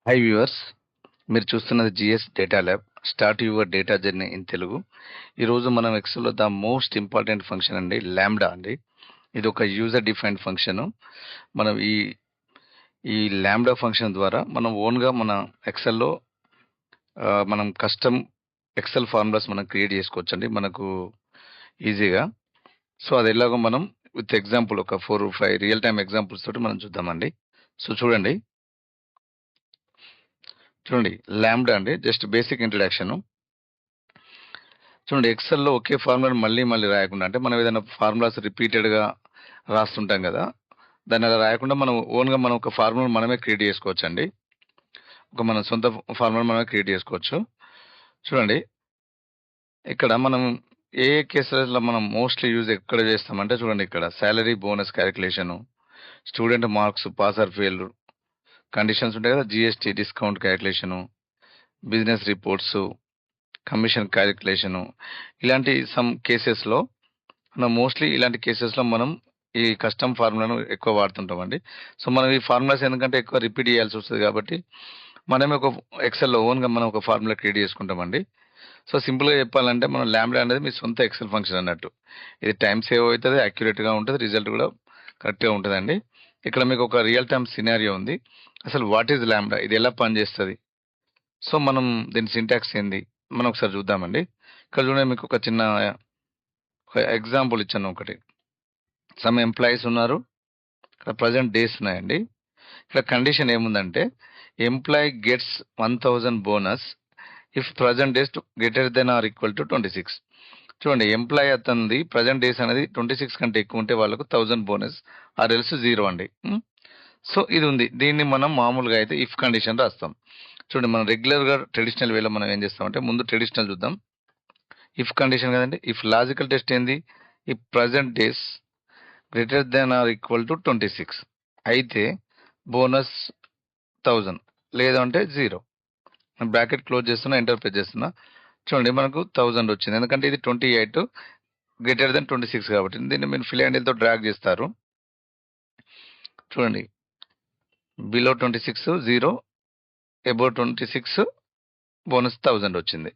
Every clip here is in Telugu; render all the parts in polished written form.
హై వ్యూవర్స్, మీరు చూస్తున్నది GS data lab. Start your data journey in Telugu. ఈరోజు మనం ఎక్సెల్లో ద మోస్ట్ ఇంపార్టెంట్ ఫంక్షన్ అండి ల్యాంబ్డా అండి. ఇది ఒక యూజర్ డిఫైన్డ్ ఫంక్షన్. మనం ఈ ల్యాంబ్డా ఫంక్షన్ ద్వారా మనం ఓన్గా మన ఎక్సెల్లో మనం కస్టమ్ ఎక్సెల్ ఫార్ములాస్ మనం క్రియేట్ చేసుకోవచ్చండి మనకు ఈజీగా. సో అది ఎలాగో మనం విత్ ఎగ్జాంపుల్ ఒక 4-5 రియల్ టైమ్ ఎగ్జాంపుల్స్ తోటి మనం చూద్దామండి. సో చూడండి ల్యాంబ్డా అండి, జస్ట్ బేసిక్ ఇంట్రడక్షన్. చూడండి, ఎక్సెల్‌లో ఒకే ఫార్ములాని మళ్ళీ మళ్ళీ రాయకుండా, అంటే మనం ఏదైనా ఫార్ములాస్ రిపీటెడ్‌గా రాస్తుంటాం కదా! దాన్ని అలా రాయకుండా మనం ఓన్‌గా మనం ఒక ఫార్ములాని మనమే క్రియేట్ చేసుకోవచ్చండి. మన సొంత ఫార్ములాని మనమే క్రియేట్ చేసుకోవచ్చు. చూడండి, ఇక్కడ మనం ఏ కేసెస్‌లో మనం మోస్ట్‌లీ యూజ్ ఎక్కడ చేస్తామంటే చూడండి, ఇక్కడ salary, bonus calculation, student marks, pass or fail conditions ఉంటాయి కదా! GST discount calculation, business reports, commission calculation, ఇలాంటి సమ్ కేసెస్‌లో మనం మోస్ట్‌లీ ఇలాంటి కేసెస్‌లో మనం ఈ కస్టమ్ ఫార్ములాను ఎక్కువ వాడుతుంటామండి. సో, మనం ఈ ఫార్ములాస్ ఎందుకంటే ఎక్కువ రిపీట్ చేయాల్సొస్తది కాబట్టి, మనమే ఒక ఎక్సెల్‌లో ఓన్‌గా మనం ఒక ఫార్ములా క్రియేట్ చేసుకుంటామండి. సో, సింపుల్‌గా చెప్పాలంటే మనం లాంబ్డా అనేది మీ సొంత ఎక్సెల్ ఫంక్షన్ అన్నట్టు. ఇది టైమ్ సేవ్ అవుతది, యాక్యురేట్‌గా ఉంటది, రిజల్ట్ కూడా కరెక్ట్‌గా ఉంటదండి. ఇక్కడ మీకు ఒక రియల్ టైమ్ సినారియో ఉంది. అసలు వాట్ ఈస్ లాంబ్డా? ఇది ఎలా పనిచేస్తది? సో, మనం దీని సింటాక్స్ ఏంది? మనం ఒకసారి చూద్దామండి. ఇక్కడ చూడండి, మీకు ఒక చిన్న ఒక ఎగ్జాంపుల్ ఇచ్చాను ఒకటి. సమ్ ఎంప్లాయీస్ ఉన్నారు. ఇక్కడ ప్రెజెంట్ డేస్ ఉన్నాయండి. ఇక్కడ కండిషన్ ఏముందంటే employee gets 1000 bonus if present days greater then or equal to 26. చూడండి, ఎంప్లాయీ అతనిది ప్రెజెంట్ డేస్ అనేది 26 కంటే ఎక్కువ ఉంటే వాళ్ళకు 1000 బోనస్, ఆర్ ఎల్స్ 0 అండి. సో ఇది ఉంది. దీన్ని మనం మామూలుగా అయితే ఇఫ్ కండిషన్ రాస్తాం. చూడండి, మనం రెగ్యులర్‌గా ట్రెడిషనల్ వేలో మనం ఏం చేస్తామంటే ముందు ట్రెడిషనల్ చూద్దాం. ఇఫ్ కండిషన్ కదండీ. ఇఫ్ లాజికల్ టెస్ట్ ఏంది? If present days greater then or equal to 26 అయితే బోనస్ 1000, లేదంటే 0. బ్రాకెట్ క్లోజ్ చేస్తున్నా, ఎంటర్ ప్రెస్ చేస్తున్నా. చూడండి, మనకు 1000 వచ్చింది. ఎందుకంటే ఇది 28 గ్రేటర్ దెన్ 26 కాబట్టి. దీన్ని మీరు ఫిల్ హ్యాండిల్‌తో డ్రాగ్ చేస్తారు. చూడండి, బిలో 26 0, అబోవ్ 26 బోనస్ 1000 వచ్చింది.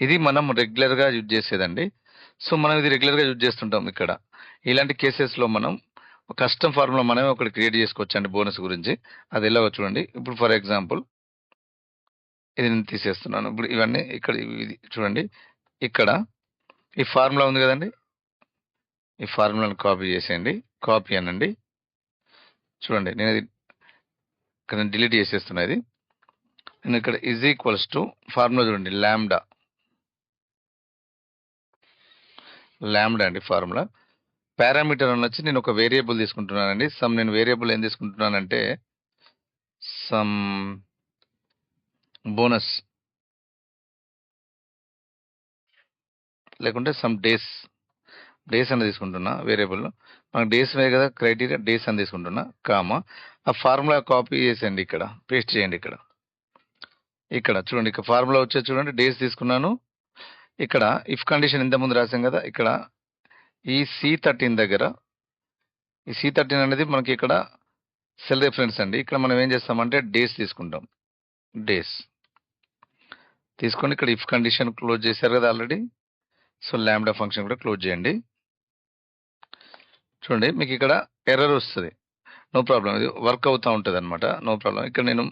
ఇది మనం రెగ్యులర్‌గా యూజ్ చేసేదండి. సో, మనం ఇది రెగ్యులర్‌గా యూజ్ చేస్తుంటాం ఇక్కడ. ఇలాంటి కేసెస్‌లో మనం కస్టమ్ ఫార్ములా మనమే ఒకటి క్రియేట్ చేసుకోవచ్చండి బోనస్ గురించి. అది ఎలాగో చూడండి. ఇప్పుడు ఫర్ ఎగ్జాంపుల్ ఇది నేను తీసేస్తున్నాను. ఇప్పుడు ఇవన్నీ ఇక్కడ ఇది చూడండి. ఇక్కడ ఈ ఫార్ములా ఉంది కదండీ! ఈ ఫార్ములాను కాపీ చేసేయండి. కాపీ అనండి. చూడండి, నేనది ఇక్కడ డిలీట్ చేసేస్తున్నా ఇది. నేను ఇక్కడ ఈజ్ ఈక్వల్స్ టు ఫార్ములా చూడండి, లాంబ్డా అండి ఫార్ములా. పారామీటర్ అనొచ్చి నేను ఒక వేరియబుల్ తీసుకుంటున్నానండి. నేను వేరియబుల్ ఏం తీసుకుంటున్నానంటే సమ్ బోనస్ లేకుంటే సమ్ డేస్ అని తీసుకుంటున్నా వేరియబుల్. మనకు డేస్ వే కదా క్రైటీరియా, డేస్ అని తీసుకుంటున్నా. ఆ ఫార్ములా కాపీ చేసేయండి, ఇక్కడ పేస్ట్ చేయండి. ఇక్కడ చూడండి, ఇక్కడ ఫార్ములా వచ్చేది చూడండి, డేస్ తీసుకున్నాను. ఇక్కడ ఇఫ్ కండిషన్ ఇంతకుముందు రాసాం కదా, ఇక్కడ ఈ C13 దగ్గర ఈ C13 అనేది మనకి ఇక్కడ సెల్ రిఫరెన్స్ అండి. ఇక్కడ మనం ఏం చేస్తామంటే డేస్ తీసుకుంటాం. డేస్ తీసుకొని ఇక్కడ ఇఫ్ కండిషన్ క్లోజ్ చేశారు కదా ఆల్రెడీ. సో లాంబ్డా ఫంక్షన్ కూడా క్లోజ్ చేయండి. చూడండి, మీకు ఇక్కడ ఎర్రర్ వస్తది. నో ప్రాబ్లమ్, ఇది వర్క్ అవుతా ఉంటదనమాట. No problem. ఇక్కడ నేను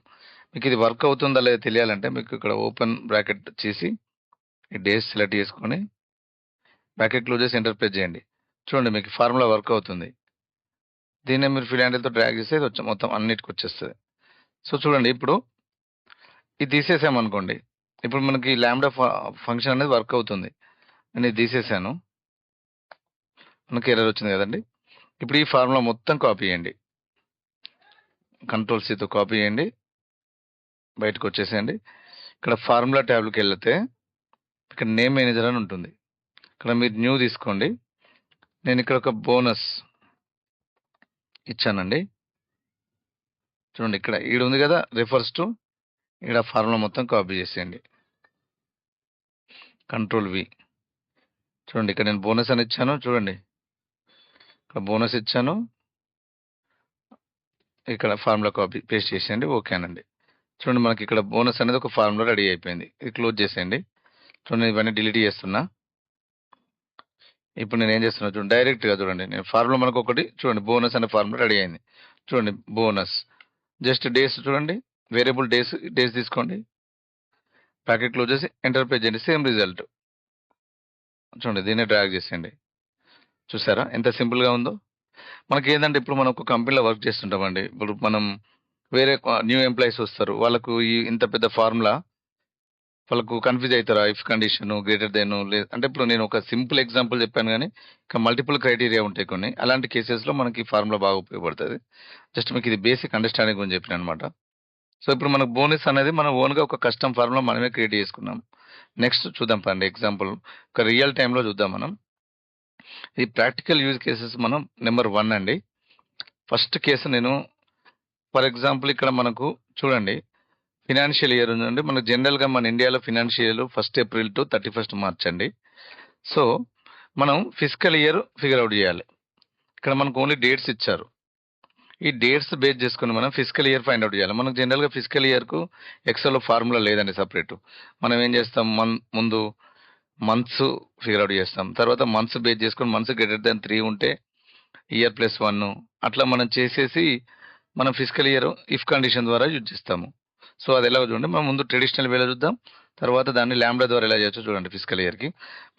మీకు ఇది వర్క్ అవుతుందా లేదా తెలియాలంటే మీకు ఇక్కడ ఓపెన్ బ్రాకెట్ చేసి ఈ డేస్ సెలెక్ట్ చేసుకొని బ్రాకెట్ క్లోజ్ చేసి ఎంటర్ ప్రెస్ చేయండి. చూడండి, మీకు ఫార్ములా వర్క్ అవుతుంది. దీన్నే మీరు ఫిల్ హ్యాండిల్‌తో డ్రాగ్ చేస్తే ఇది మొత్తం అన్నిటికి వచ్చేస్తది. సో చూడండి, ఇప్పుడు ఇది తీసేసామనుకోండి. ఇప్పుడు మనకి లాంబ్డా ఫంక్షన్ అనేది వర్క్ అవుతుంది. నేను ఇది తీసేసాను. మనకి ఎర్రర్ వచ్చింది కదండీ! ఇప్పుడు ఈ ఫార్ములా మొత్తం కాపీ చేయండి. కంట్రోల్ సీతో కాపీ చేయండి. బయటకొచ్చేసేయండి. ఇక్కడ ఫార్ములా ట్యాబ్‌లోకెళ్తే ఇక్కడ నేమ్ మేనేజర్ అని ఉంటుంది. ఇక్కడ మీరు న్యూ తీసుకోండి. నేను ఇక్కడ ఒక బోనస్ ఇచ్చానండి. చూడండి, ఇక్కడ ఈడుంది కదా రిఫర్స్ టు, ఈడ ఫార్ములా మొత్తం కాపీ చేసేయండి. Control V. చూడండి, ఇక్కడ నేను బోనస్ అని ఇచ్చాను. చూడండి, ఇక్కడ బోనస్ ఇచ్చాను. ఇక్కడ ఫార్ములా కాపీ పేస్ట్ చేసేయండి. ఓకేనండి. చూడండి మనకి ఇక్కడ బోనస్ అనేది ఒక ఫార్ములా రెడీ అయిపోయింది. ఇది క్లోజ్ చేసేయండి. చూడండి ఇవన్నీ డిలీట్ చేస్తున్నా. ఇప్పుడు నేనేం చేస్తున్నా చూడండి డైరెక్ట్‌గా చూడండి. నేను ఫార్ములా మనకొకటి చూడండి బోనస్ అనే ఫార్ములా రెడీ అయింది. చూడండి బోనస్. జస్ట్ డేస్ చూడండి. వేరియబుల్ డేస్ తీసుకోండి. బ్రాకెట్ క్లోజ్ చేసి ఎంటర్ ప్రెస్ చేయండి. Same result. చూడండి దీన్నే డ్రాగ్ చేసేయండి. చూసారా ఎంత సింపుల్‌గా ఉందో? మనకేందంటే ఇప్పుడు మనం ఒక కంపెనీలో వర్క్ చేస్తుంటామండి. ఇప్పుడు మనం వేరే న్యూ ఎంప్లాయీస్ వస్తారు. వాళ్ళకు ఇంత పెద్ద ఫార్ములా వాళ్ళకు కన్‌ఫ్యూజ్ అయితారు. ఇఫ్ కండిషన్ గ్రేటర్ దెన్ అంటే ఇప్పుడు నేను ఒక సింపుల్ ఎగ్జాంపుల్ చెప్పాను గానీ, ఇంకా మల్టిపుల్ క్రైటీరియా ఉంటాయి కొన్ని. అలాంటి కేసెస్‌లో మనకి ఈ ఫార్ములా బాగా ఉపయోగపడతది. జస్ట్ మీకు ఇది బేసిక్ అండర్‌స్టాండింగ్ గురించి చెప్పాననమాట. సో, ఇప్పుడు మనకు బోనస్ అనేది మనం ఓన్‌గా ఒక కస్టమ్ ఫార్ములా మనమే క్రియేట్ చేసుకున్నాం. నెక్స్ట్ చూద్దాం పదండి ఎగ్జాంపుల్. ఒక రియల్ టైమ్‌లో చూద్దాం మనం. ఈ ప్రాక్టికల్ యూజ్ కేసెస్ మనం నంబర్ 1 అండి. ఫస్ట్ కేసు నేను ఫర్ ఎగ్జాంపుల్ ఇక్కడ మనకు చూడండి ఫినాన్షియల్ ఇయర్ ఉందండి. మనకు జనరల్‌గా మన ఇండియాలో ఫినాన్షియల్ 1 ఏప్రిల్ టు 31 మార్చ్ అండి. సో, మనం ఫిస్కల్ ఇయర్ ఫిగర్ ఔట్ చేయాలి. ఇక్కడ మనకు ఓన్లీ డేట్స్ ఇచ్చారు. ఈ డేట్స్ బేస్ చేసుకొని మనం ఫిస్కల్ ఇయర్ ఫైండ్ ఔట్ చేయాలి. మనకు జనరల్‌గా ఫిస్కల్ ఇయర్‌కు ఎక్సెల్‌లో ఫార్ములా లేదండి సెపరేట్. మనం ఏం చేస్తాం ముందు మంత్స్ ఫిగర్ ఔట్ చేస్తాం. తర్వాత మంత్స్ బేస్ చేసుకొని మంత్స్ గ్రేటర్ థాన్ 3 ఉంటే ఇయర్ ప్లస్ 1 అట్లా మనం చేసేసి మనం ఫిస్కల్ ఇయర్ ఇఫ్ కండిషన్ ద్వారా యూజ్ చేస్తాము. సో, అది ఎలాగో చూడండి. మనం ముందు ట్రెడిషనల్ వేలో చూద్దాం. తర్వాత దాన్ని లాంబ్డా ద్వారా ఎలా చేయొచ్చో చూడండి ఫిస్కల్ ఇయర్‌కి.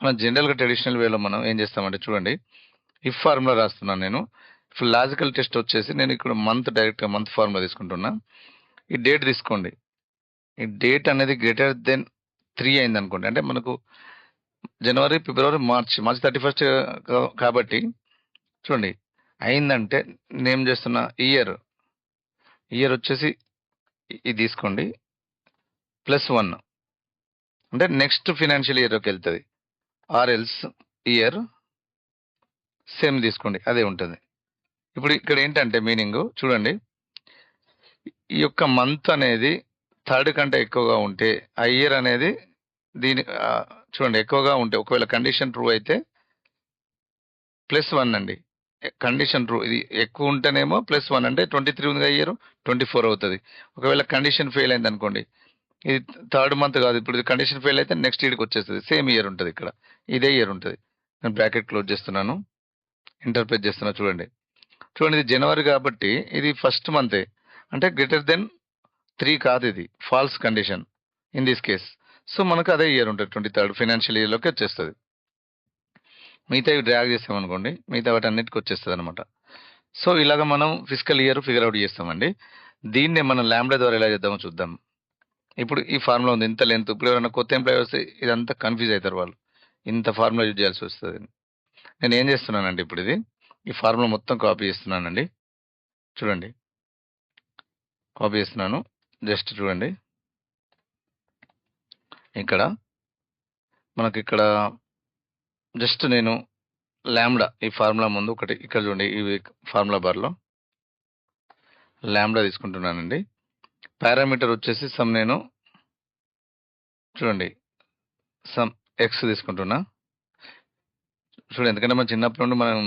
మనం జనరల్‌గా ట్రెడిషనల్ వేలో మనం ఏం చేస్తామంటే చూడండి. ఇఫ్ ఫార్ములా రాస్తున్నాను నేను. ఇప్పుడు లాజికల్ టెస్ట్ వచ్చేసి నేను ఇక్కడ డైరెక్ట్‌గా మంత్ ఫార్ములా తీసుకుంటున్నా. ఈ డేట్ తీసుకోండి. ఈ డేట్ అనేది గ్రేటర్ దెన్ 3 అయిందనుకోండి. అంటే మనకు జనవరి, ఫిబ్రవరి, మార్చ్ 31 కాబట్టి చూడండి అయిందంటే నేనేం చేస్తున్నా ఇయర్ వచ్చేసి ఇది తీసుకోండి. +1 అంటే నెక్స్ట్ ఫినాన్షియల్ ఇయర్‌లోకెళ్తది. ఆర్ ఎల్స్ ఇయర్ సేమ్ తీసుకోండి. అదే ఉంటది. ఇప్పుడు ఇక్కడ ఏంటంటే మీనింగు చూడండి. ఈ యొక్క మంత్ అనేది 3 కంటే ఎక్కువగా ఉంటే, ఆ ఇయర్ అనేది దీని చూడండి ఎక్కువగా ఉంటే ఒకవేళ కండిషన్ ట్రూ అయితే +1 అండి. కండిషన్ ట్రూ ఇది ఎక్కువ ఉంటేనేమో +1 అంటే 23 ఉందిగా ఇయర్ 24 అవుతది. ఒకవేళ కండిషన్ ఫెయిల్ అయిందనుకోండి. ఇది థర్డ్ మంత్ కాదు. ఇప్పుడు ఇది కండిషన్ ఫెయిల్ అయితే నెక్స్ట్ ఇయర్‌కొచ్చేస్తది. సేమ్ ఇయర్ ఉంటది ఇక్కడ. ఇదే ఇయర్ ఉంటది. నేను బ్రాకెట్ క్లోజ్ చేస్తున్నాను. ఎంటర్ ప్రెస్ చేస్తున్నా చూడండి. చూడండి ఇది జనవరి కాబట్టి ఇది ఫస్ట్ మంతే. అంటే గ్రేటర్ దెన్ 3 కాదు ఇది. False condition in this case. So, మనకు అదే ఇయర్ ఉంటది. 23 ఫైనాన్షియల్ ఇయర్‌లోకి వచ్చేస్తది. మిగతావి డ్రాగ్ చేసామనుకోండి. మిగతా వాటన్నిటికి వచ్చేస్తదనమాట. సో, ఇలాగ మనం ఫిస్కల్ ఇయర్ ఫిగర్ ఔట్ చేస్తామండి. దీన్నే మనం లాంబ్డా ద్వారా ఎలా చేద్దామో చూద్దాం. ఇప్పుడు ఈ ఫార్ములా ఉంది. ఇంత లెంత్ ఇప్పుడు ఎవరైనా కొత్త ఎంప్లాయీ వస్తే ఇదంతా కన్‌ఫ్యూజ్ అయితారు వాళ్ళు. ఇంత ఫార్ములా యూజ్ చేయాల్సి వస్తది. నేనేం చేస్తున్నానంటే ఇప్పుడు ఇది ఈ ఫార్ములా మొత్తం కాపీ చేస్తున్నానండి. చూడండి. కాపీ చేస్తున్నాను. జస్ట్ చూడండి. ఇక్కడ మనకిక్కడ జస్ట్ నేను లాంబ్డా ఈ ఫార్ములా ముందు ఒకటి ఇక్కడ చూడండి. ఇవి ఫార్ములా బార్‌లో లాంబ్డా తీసుకుంటున్నానండి. పారామీటర్ వచ్చేసి నేను చూడండి సమ్ ఎక్స్ తీసుకుంటున్నా. చూడండి ఎందుకంటే మనం చిన్నప్పటి నుండి మనం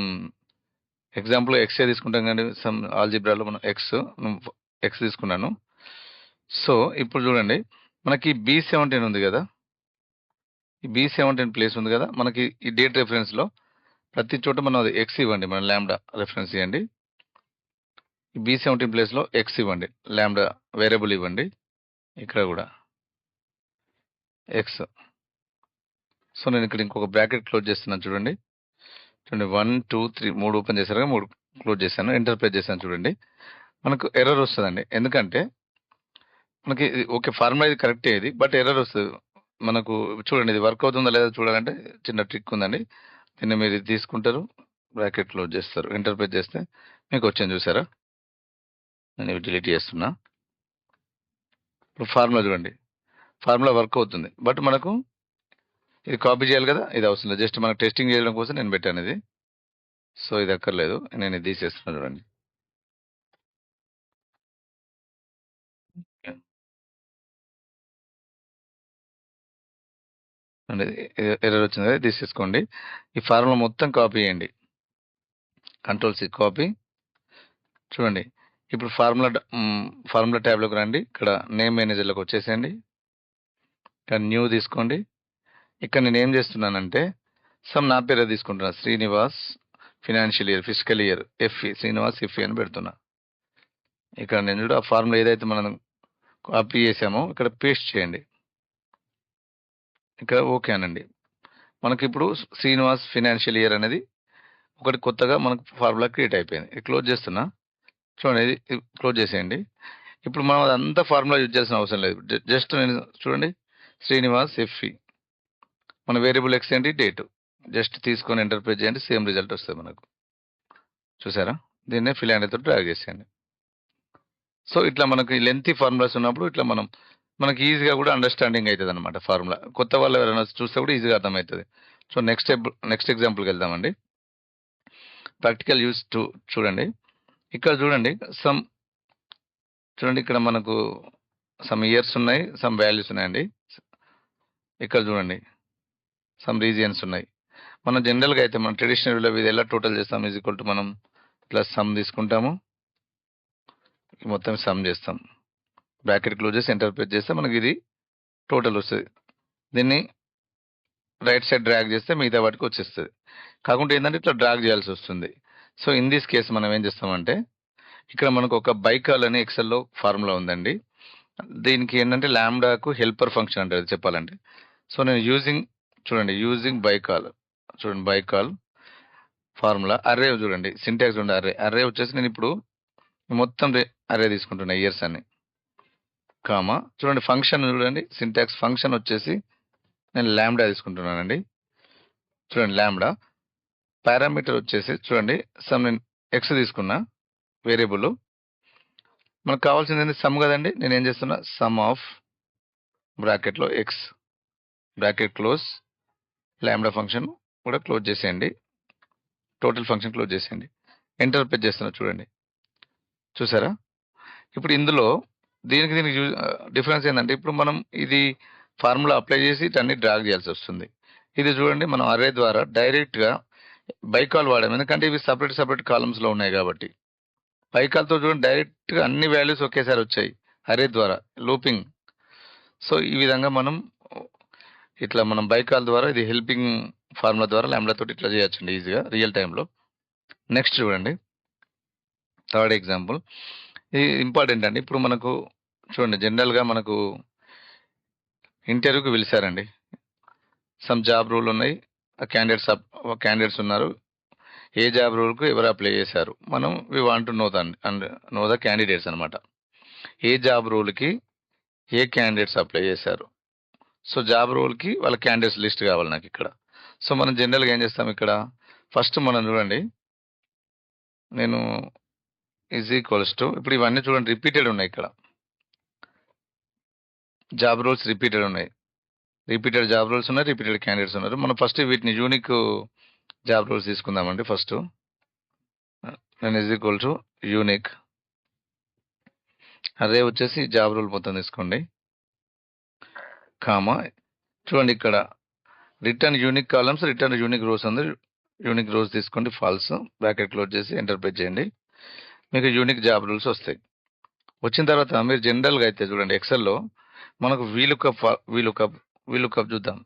ఎగ్జాంపుల్ ఎక్సే తీసుకుంటాం కానీ ఆల్జీబ్రాలో మనం ఎక్స్ తీసుకున్నాను. సో, ఇప్పుడు చూడండి మనకి B17 ఉంది కదా! ఈ B17 ప్లేస్ ఉంది కదా! మనకి ఈ డేట్ రిఫరెన్స్‌లో ప్రతి చోట మనం అది ఎక్స్ ఇవ్వండి. మనం లాంబ్డా రిఫరెన్స్ ఇయ్యండి. ఈ B17 ప్లేస్‌లో ఎక్స్ ఇవ్వండి. లాంబ్డా వేరియబుల్ ఇవ్వండి. ఇక్కడ కూడా ఎక్స్. సో, నేను ఇక్కడ ఇంకొక బ్రాకెట్ క్లోజ్ చేస్తున్నాను చూడండి. చూడండి 1, 2, 3 3 ఓపెన్ చేశారుగా 3 క్లోజ్ చేశాను. ఎంటర్ ప్రెస్ చేశాను చూడండి. మనకు ఎర్రర్ వస్తదండి. ఎందుకంటే మనకి ఇది ఓకే. ఫార్ములా ఇది కరెక్టే ఇది. బట్ ఎర్రర్ వస్తది. మనకు చూడండి ఇది వర్క్ అవుతుందా లేదా చూడాలంటే చిన్న ట్రిక్ ఉందండి. దీన్ని మీరు ఇది తీసుకుంటారు. బ్రాకెట్ క్లోజ్ చేస్తారు. ఎంటర్ ప్రెస్ చేస్తే మీకు వచ్చింది చూసారా? నేను ఇవి డిలీట్ చేస్తున్నా. ఇప్పుడు ఫార్ములా చూడండి. ఫార్ములా వర్క్ అవుతుంది. బట్ మనకు ఇది కాపీ చేయాలి కదా! ఇది అవసరం లేదు. జస్ట్ మనకు టెస్టింగ్ చేయడం కోసం నేను పెట్టాను ఇది. సో, ఇది అక్కర్లేదు. నేను ఇది తీసేస్తున్నా చూడండి. అండి ఎర్రర్ వచ్చింది కదా! తీసేసుకోండి. ఈ ఫార్ములా మొత్తం కాపీ చేయండి. Control C copy. చూడండి. ఇప్పుడు ఫార్ములా ట్యాబ్లోకి రండి. ఇక్కడ నేమ్ మేనేజర్లోకి వచ్చేసేయండి. ఇక్కడ న్యూ తీసుకోండి. ఇక్కడ నేను ఏం చేస్తున్నానంటే నా పేరే తీసుకుంటున్నా, Srinivas financial year physical year FE Srinivas FE అని పెడుతున్నా. ఇక్కడ నేను చూడు ఆ ఫార్ములా ఏదైతే మనం కాపీ చేసామో ఇక్కడ పేస్ట్ చేయండి. ఇక్కడ ఓకే అనండి. మనకి ఇప్పుడు శ్రీనివాస్ ఫినాన్షియల్ ఇయర్ అనేది ఒకటి కొత్తగా మనకు ఫార్ములా క్రియేట్ అయిపోయింది. ఇది క్లోజ్ చేస్తున్నా. చూడండి, ఇది క్లోజ్ చేసేయండి. ఇప్పుడు మనం అదంతా ఫార్ములా యూజ్ చేయాల్సిన అవసరం లేదు. జస్ట్ నేను చూడండి, శ్రీనివాస్ ఎఫ్ఈ మన వేరియబుల్ ఎక్స్ ఏంటి, డేటు జస్ట్ తీసుకొని ఎంటర్ ప్రెస్ చేయండి, సేమ్ రిజల్ట్ వస్తుంది మనకు. చూసారా? దీన్నే ఫిల్ హ్యాండిల్తో డ్రాగ్ చేసేయండి. సో ఇట్లా మనకి లెంతీ ఫార్ములాస్ ఉన్నప్పుడు ఇట్లా మనకి ఈజీగా కూడా అండర్స్టాండింగ్ అవుతుంది అనమాట. ఫార్ములా కొత్త వాళ్ళు ఎవరైనా చూస్తే కూడా ఈజీగా అర్థమవుతుంది. సో నెక్స్ట్ ఎగ్జాంపుల్కి వెళ్దామండి. ప్రాక్టికల్ యూస్ చూడండి. ఇక్కడ చూడండి చూడండి, ఇక్కడ మనకు సమ్ ఇయర్స్ ఉన్నాయి, సమ్ వాల్యూస్ ఉన్నాయండి. ఇక్కడ చూడండి, సమ్ రీజియన్స్ ఉన్నాయి. మనం జనరల్గా అయితే మనం ట్రెడిషనల్ విలువ ఇది ఎలా టోటల్ చేస్తాం, ఈజ్ ఈక్వల్ టు మనం ప్లస్ సమ్ తీసుకుంటాము, మొత్తం సమ్ చేస్తాం, బ్రాకెట్ క్లోజ్ చేసి ఎంటర్ ప్రెస్ చేస్తే మనకి ఇది టోటల్ వస్తుంది. దీన్ని రైట్ సైడ్ డ్రాగ్ చేస్తే మిగతా వాటికి వచ్చేస్తుంది. కాకుంటే ఏంటంటే ఇట్లా డ్రాగ్ చేయాల్సి వస్తుంది. సో ఇన్ దిస్ కేసు మనం ఏం చేస్తామంటే ఇక్కడ మనకు ఒక బైకాల్ అని ఎక్సెల్లో ఫార్ములా ఉందండి. దీనికి ఏంటంటే ల్యాండాకు హెల్పర్ ఫంక్షన్ అంటారు చెప్పాలంటే. సో నేను యూజింగ్ బైకాల్, చూడండి బైకాల్ ఫార్ములా అర్రే చూడండి, సింటాక్స్ చూడండి, అర్రే వచ్చేసి నేను ఇప్పుడు మొత్తం అర్రే తీసుకుంటున్నా ఇయర్స్ అని, కామా చూడండి ఫంక్షన్ చూడండి, సింటాక్స్ ఫంక్షన్ వచ్చేసి నేను ల్యాండా తీసుకుంటున్నానండి. చూడండి ల్యాండా పారామీటర్ వచ్చేసి చూడండి నేను ఎక్స్ తీసుకున్నా వేరియబుల్. మనకు కావాల్సింది ఏంటి, సమ్ కదండి. నేను ఏం చేస్తున్నా, సమ్ ఆఫ్ బ్రాకెట్లో ఎక్స్, బ్రాకెట్ క్లోజ్, ల్యాండా ఫంక్షన్ కూడా క్లోజ్ చేసేయండి, టోటల్ ఫంక్షన్ క్లోజ్ చేసేయండి, ఎంటర్ ప్రెస్ చేస్తున్నా. చూడండి, చూసారా? ఇప్పుడు ఇందులో దీనికి డిఫరెన్స్ ఏంటంటే ఇప్పుడు మనం ఇది ఫార్ములా అప్లై చేసి అన్ని డ్రాగ్ చేయాల్సి వస్తుంది. ఇది చూడండి మనం అర్రే ద్వారా డైరెక్ట్గా బైకాల్ వాడాము, ఎందుకంటే ఇవి సపరేట్ కాలమ్స్లో ఉన్నాయి కాబట్టి. బైకాల్తో చూడండి డైరెక్ట్గా అన్ని వాల్యూస్ ఒకేసారి వచ్చాయి అర్రే ద్వారా, లూపింగ్. సో ఈ విధంగా మనం బైకాల్ ద్వారా ఇది హెల్పింగ్ ఫార్ములా ద్వారా ల్యాండా తోటి ఇట్లా చేయొచ్చండి ఈజీగా రియల్ టైంలో. నెక్స్ట్ చూడండి, థర్డ్ ఎగ్జాంపుల్. ఇది ఇంపార్టెంట్ అండి. ఇప్పుడు మనకు చూడండి జనరల్గా మనకు ఇంటర్వ్యూకి పిలిచారండి, సమ్ జాబ్ రూల్ ఉన్నాయి, క్యాండిడేట్స్ ఉన్నారు, ఏ జాబ్ రూల్కు ఎవరు అప్లై చేశారు, మనం we want to know the candidates అనమాట. ఏ జాబ్ రూల్కి ఏ క్యాండిడేట్స్ అప్లై చేశారు. సో జాబ్ రోల్కి వాళ్ళ క్యాండిడేట్స్ లిస్ట్ కావాలి నాకు ఇక్కడ. సో మనం జనరల్గా ఏం చేస్తాం, ఇక్కడ ఫస్ట్ మనం చూడండి, నేను ఈజ్ ఈక్వల్స్ టు, ఇప్పుడు ఇవన్నీ చూడండి రిపీటెడ్ ఉన్నాయి, ఇక్కడ జాబ్ రోల్స్ రిపీటెడ్ ఉన్నాయి, రిపీటెడ్ జాబ్ రోల్స్ ఉన్నాయి, రిపీటెడ్ క్యాండిడేట్స్ ఉన్నారు. మనం ఫస్ట్ వీటిని యూనిక్ జాబ్ రోల్స్ తీసుకుందామండి. ఫస్ట్ నేను ఈజ్ ఈక్వల్ టు యూనిక్ అదే వచ్చేసి జాబ్ రోల్ మొత్తం తీసుకోండి, కామా చూడండి ఇక్కడ return unique columns, return unique rows ఉంది, యూనిక్ రోస్ తీసుకోండి, ఫాల్స్, బ్రాకెట్ క్లోజ్ చేసి ఎంటర్ ప్రెస్ చేయండి, మీకు యూనిక్ జాబ్ రూల్స్ వస్తాయి. వచ్చిన తర్వాత మీరు జనరల్గా అయితే చూడండి ఎక్సెల్లో మనకు వీలుకప్ చూద్దాం.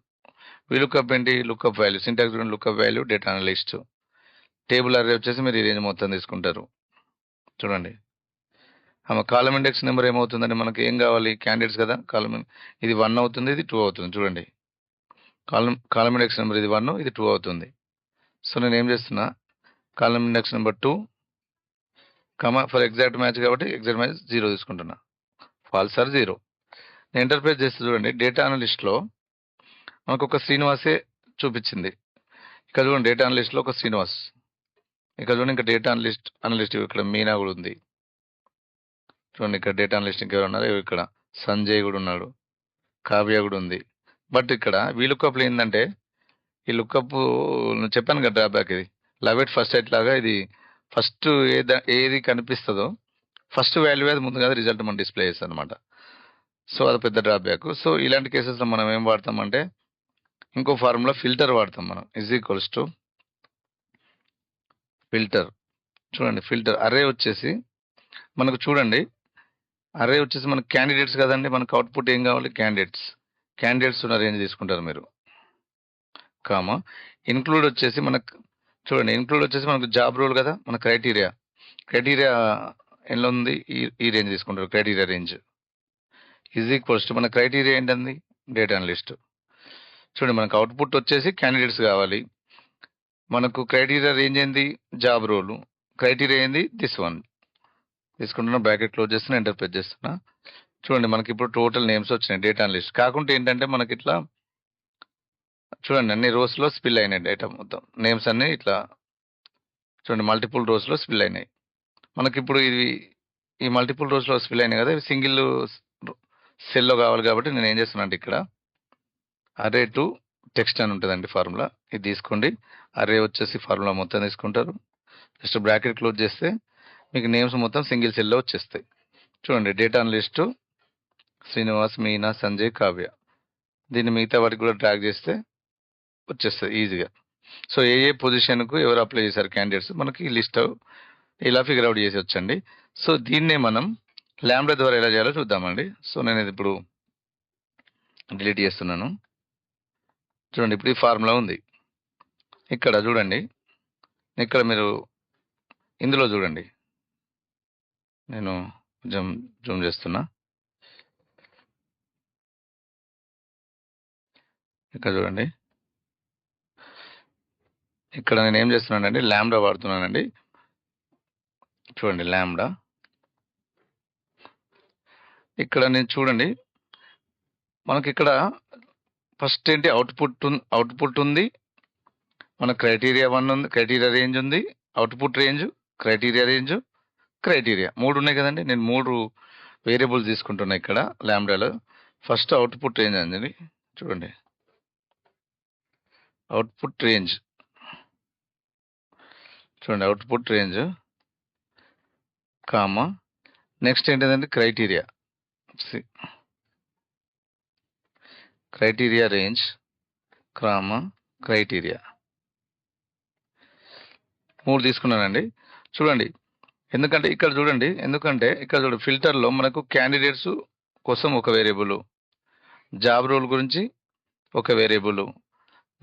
వీలుకప్ ఏంటి, లుక్అప్ వాల్యూ, సింటాక్స్ చూడండి, lookup value data analyst, table array వచ్చేసి మీరు ఈ రేంజ్ మొత్తం తీసుకుంటారు. చూడండి కాలమ్ ఇండెక్స్ నెంబర్ ఏమవుతుందండి, మనకి ఏం కావాలి, క్యాండిడేట్స్ కదా, ఇది 1 అవుతుంది, ఇది 2 అవుతుంది. చూడండి కాలమ్ ఇండెక్స్ నెంబర్ ఇది 1, ఇది 2 అవుతుంది. సో నేను ఏం చేస్తున్నా, column index number 2 for exact match కాబట్టి ఎగ్జాక్ట్ మ్యాచ్ 0 తీసుకుంటున్నా, ఫాల్స్ ఆర్ 0. నేను ఎంటర్ ప్రెస్ చేస్తే చూడండి డేటా అనలిస్ట్లో మనకు ఒక శ్రీనివాసే చూపించింది. ఇక్కడ చూడండి డేటా అనలిస్ట్లో ఒక శ్రీనివాస్, ఇక్కడ చూడండి ఇంకా డేటా అనలిస్ట్ ఇక్కడ మీనా కూడా ఉంది. చూడండి ఇక్కడ డేటా అనలిస్ట్ ఇంకెవరు ఉన్నారు, ఇక్కడ సంజయ్ కూడా ఉన్నాడు, కావ్య కూడా ఉంది. బట్ ఇక్కడ వీలుకప్లు ఏంటంటే ఈ లుక్అప్ చెప్పాను కదా డ్రాబ్యాక్, ఇది లవ్ ఫస్ట్ సైట్ లాగా, ఇది ఫస్ట్ ఏది కనిపిస్తుందో ఫస్ట్ వాల్యూ అది ముందు కదా రిజల్ట్ మనం డిస్ప్లే చేస్తాం అనమాట. సో అది పెద్ద డ్రాబ్యాక్. సో ఇలాంటి కేసెస్లో మనం ఏం వాడతామంటే ఇంకో ఫార్ములా ఫిల్టర్ వాడతాం మనం, ఈజ్ ఈక్వల్స్ టు ఫిల్టర్. చూడండి ఫిల్టర్ అర్రే వచ్చేసి మనకు చూడండి అరే వచ్చేసి మనకు క్యాండిడేట్స్ కదండి. మనకు అవుట్పుట్ ఏం కావాలి? క్యాండిడేట్స్ ఉన్న రేంజ్ తీసుకుంటారు మీరు. కామా ఇన్క్లూడ్ వచ్చేసి మనకు చూడండి, ఇన్క్లూడ్ వచ్చేసి మనకు జాబ్ రోల్ కదా, మన క్రైటీరియా ఎలా ఉంది? ఈ రేంజ్ తీసుకుంటారు. Criteria range is equals to మన క్రైటీరియా ఏంటండి? Data analyst. చూడండి మనకు అవుట్పుట్ వచ్చేసి క్యాండిడేట్స్ కావాలి. మనకు క్రైటీరియా రేంజ్ ఏంది? Job role. క్రైటీరియా ఏంది? దిస్ వన్ తీసుకుంటున్నా. బ్రాకెట్ క్లోజ్ చేస్తున్నా, ఎంటర్ ప్రెస్ చేస్తున్నా. చూడండి మనకి ఇప్పుడు టోటల్ నేమ్స్ వచ్చినాయి డేటా అనలిస్ట్. కాకుంటే ఏంటంటే మనకి ఇట్లా చూడండి అన్ని రోస్ లో స్పిల్ అయినాయి డేటా మొత్తం. నేమ్స్ అన్ని ఇట్లా చూడండి మల్టిపుల్ రోస్ లో స్పిల్ అయినాయి. మనకి ఇప్పుడు ఈ మల్టిపుల్ రోస్ లో స్పిల్ అయినాయి కదా, ఇవి సింగిల్ సెల్లో కావాలి కాబట్టి నేను ఏం చేస్తున్నా అంటే ఇక్కడ అరే టు టెక్స్ట్ అని ఉంటుందండి ఫార్ములా. ఇది తీసుకోండి. అరే వచ్చేసి ఫార్ములా మొత్తం తీసుకుంటారు. జస్ట్ బ్రాకెట్ క్లోజ్ చేస్తే మీకు నేమ్స్ మొత్తం సింగిల్ సెల్లో వచ్చేస్తాయి. చూడండి డేటా అనలిస్ట్ శ్రీనివాస్, మీనా, సంజయ్, కావ్య. దీన్ని మిగతా వాటికి కూడా డ్రాగ్ చేస్తే వచ్చేస్తుంది ఈజీగా. సో ఏ పొజిషన్కు ఎవరు అప్లై చేశారు క్యాండిడేట్స్ మనకి లిస్ట్ ఇలా ఫిగర్ అవుట్ చేసి వచ్చండి. సో దీన్నే మనం ల్యాంబ్డా ద్వారా ఎలా చేయాలో చూద్దామండి. సో నేను ఇది ఇప్పుడు డిలీట్ చేస్తున్నాను. చూడండి ఇప్పుడు ఈ ఫార్ములా ఉంది ఇక్కడ. చూడండి ఇక్కడ మీరు ఇందులో చూడండి, నేను కొంచెం జూమ్ చేస్తున్నా. ఇక్కడ చూడండి, ఇక్కడ నేను ఏం చేస్తున్నానండి, ల్యాంబ్డా వాడుతున్నానండి. చూడండి ల్యాంబ్డా ఇక్కడ నేను చూడండి మనకి ఇక్కడ ఫస్ట్ ఏంటి అవుట్పుట్ ఉంది, మన క్రైటీరియా 1 ఉంది, క్రైటీరియా రేంజ్ ఉంది, అవుట్పుట్ రేంజ్, క్రైటీరియా 3 ఉన్నాయి కదండి. నేను 3 వేరియబుల్స్ తీసుకుంటున్నా ఇక్కడ ల్యాంబ్డాలో. ఫస్ట్ అవుట్పుట్ రేంజ్ అండి. చూడండి అవుట్పుట్ రేంజ్, చూడండి అవుట్పుట్ రేంజ్ కామా నెక్స్ట్ ఏంటిదండి క్రైటీరియా రేంజ్ కామా క్రైటీరియా 3 తీసుకున్నానండి. చూడండి ఎందుకంటే ఇక్కడ చూడండి ఫిల్టర్లో మనకు క్యాండిడేట్స్ కోసం ఒక వేరియబుల్, జాబ్ రోల్ గురించి ఒక వేరియబుల్,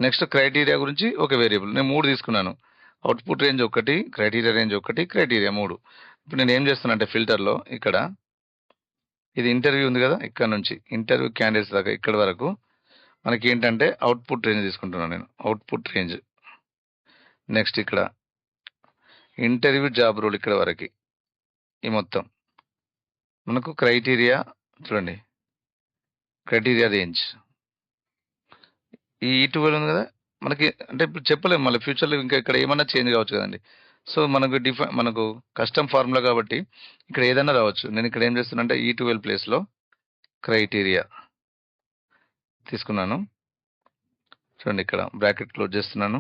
నెక్స్ట్ క్రైటీరియా గురించి ఒక వేరియబుల్. నేను 3 తీసుకున్నాను. అవుట్పుట్ రేంజ్ ఒకటి, క్రైటీరియా రేంజ్ ఒకటి, క్రైటీరియా 3. ఇప్పుడు నేను ఏం చేస్తున్నా అంటే ఫిల్టర్లో ఇక్కడ ఇది ఇంటర్వ్యూ ఉంది కదా, ఇక్కడ నుంచి ఇంటర్వ్యూ క్యాండిడేట్స్ దాకా ఇక్కడ వరకు మనకి ఏంటంటే అవుట్పుట్ రేంజ్ తీసుకుంటున్నాను నేను. అవుట్పుట్ రేంజ్ నెక్స్ట్ ఇక్కడ ఇంటర్వ్యూ జాబ్ రోల్ ఇక్కడ వరకు ఈ మొత్తం మనకు క్రైటీరియా. చూడండి క్రైటీరియా రేంజ్ ఈ 12 ఉంది కదా మనకి. అంటే ఇప్పుడు చెప్పలేము మళ్ళీ ఫ్యూచర్లో ఇంకా ఇక్కడ ఏమన్నా చేంజ్ కావచ్చు కదండి. సో మనకు కస్టమ్ ఫార్ములా కాబట్టి ఇక్కడ ఏదైనా రావచ్చు. నేను ఇక్కడ ఏం చేస్తున్నా అంటే E12 ప్లేస్లో క్రైటీరియా తీసుకున్నాను. చూడండి ఇక్కడ బ్రాకెట్ క్లోజ్ చేస్తున్నాను.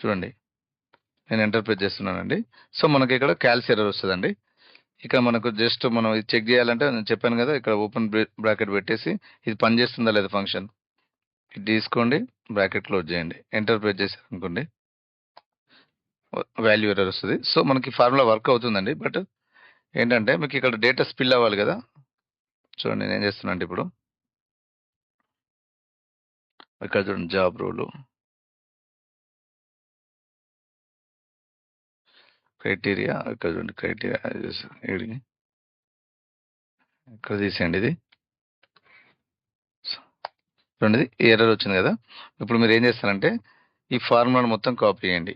చూడండి నేను ఎంటర్ ప్రెస్ చేస్తున్నానండి. సో మనకి ఇక్కడ క్యాల్సి ఎర్రర్ వస్తుందండి. ఇక్కడ మనకు జస్ట్ మనం ఇది చెక్ చేయాలంటే నేను చెప్పాను కదా, ఇక్కడ ఓపెన్ బ్రాకెట్ పెట్టేసి ఇది పనిచేస్తుందా లేదా ఫంక్షన్ ఇది తీసుకోండి, బ్రాకెట్ క్లోజ్ చేయండి, ఎంటర్ ప్రెస్ చేశారు అనుకోండి వాల్యూ ఎర్రర్ వస్తుంది. సో మనకి ఫార్ములా వర్క్ అవుతుందండి. బట్ ఏంటంటే మీకు ఇక్కడ డేటా స్పిల్ అవ్వాలి కదా. చూడండి నేను ఏం చేస్తున్నా అంటే ఇప్పుడు ఇక్కడ చూడండి జాబ్ రోలు, క్రైటీరియా ఇక్కడ చూడండి, క్రైటీరియా ఇక్కడ తీసేయండి. ఇది చూడండి ఇది ఎర్రర్ వచ్చింది కదా. ఇప్పుడు మీరు ఏం చేస్తారంటే ఈ ఫార్ములాను మొత్తం కాపీ చేయండి,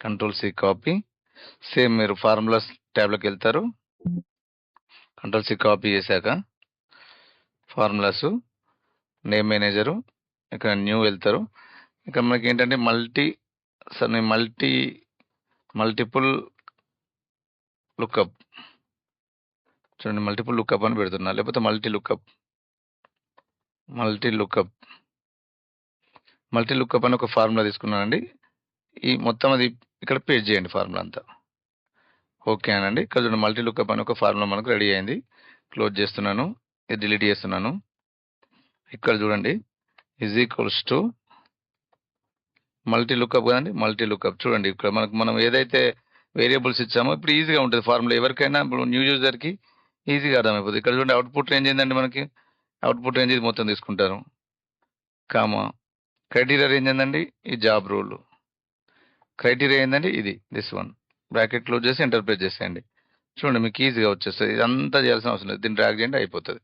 Ctrl+C కాపీ. సేమ్ మీరు ఫార్ములాస్ ట్యాబ్లోకి వెళ్తారు, Ctrl+C కాపీ చేశాక ఫార్ములాస్, నేమ్ మేనేజరు, ఇక్కడ న్యూ వెళ్తారు. ఇక్కడ మనకి ఏంటంటే మల్టిపుల్ లుక్అప్. చూడండి మల్టిపుల్ లుక్అప్ అని పెడుతున్నా, లేకపోతే మల్టీ లుక్అప్ అని ఒక ఫార్ములా తీసుకున్నానండి. ఈ మొత్తం అది ఇక్కడ పేస్ట్ చేయండి ఫార్ములా అంతా. ఓకే అనండి. ఇక్కడ చూడండి మల్టీ లుక్అప్ అని ఒక ఫార్ములా మనకు రెడీ అయింది. క్లోజ్ చేస్తున్నాను, ఇది డిలీట్ చేస్తున్నాను. ఇక్కడ చూడండి is equals to multi lookup కదండి, మల్టీ లుక్అప్. చూడండి ఇక్కడ మనం ఏదైతే వేరియబుల్స్ ఇచ్చాము. ఇప్పుడు ఈజీగా ఉంటుంది ఫార్ములా. ఎవరికైనా ఇప్పుడు న్యూ యూజర్‌కి ఈజీగా అర్థమైపోద్ది. ఇక్కడ చూడండి అవుట్‌పుట్ రేంజ్ ఏందండి మనకి? అవుట్‌పుట్ రేంజ్ ఇది మొత్తం తీసుకుంటారు. కామా క్రైటీరియా రేంజ్ ఏందండి? ఈ జాబ్ రోల్. క్రైటీరియా ఏందండి? ఇది దిస్ వన్. బ్రాకెట్ క్లోజ్ చేసి ఎంటర్ ప్రెస్ చేసేయండి. చూడండి మీకు ఈజీగా వచ్చేస్తది. ఇదంతా చేయాల్సిన అవసరం లేదు. దీన్ని డ్రాగ్ చేయండి అయిపోతది.